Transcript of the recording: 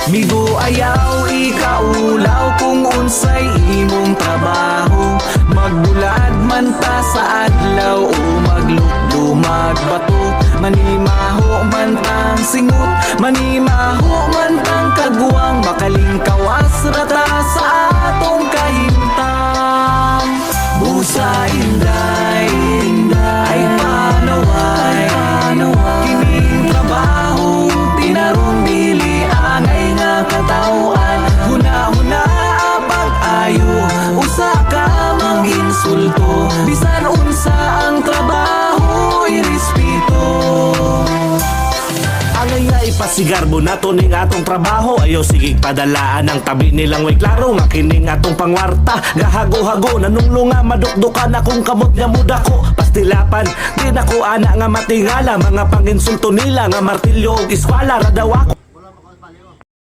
Migo ayaw ikaulaw kung unsay imong trabaho. Magbulad man ta sa adlaw o maglukdumag bato. Manimaho man tang singut, manimaho man tang kagwang. Makalingkawas rata sa atong kahimtang. Busa inday, ay panaway, kining trabaho tinarong dili angay nga katawan. Huna-huna pag-ayo, usa ka mag-insulto. Bisan unsa ang trabaho, irespeto. Angay nga ipasigarbo nato ning atong trabaho. Ayaw sigig padalaan ang tabi nilang way klaro nga kining atong pangwarta. Gahago-hago nanunglunga madukdukan akong kamot nga muda ko. Pastilapan, di na ko ana nga matingala. Mga panginsulto nila nga martilyo og iskwala ra daw ako.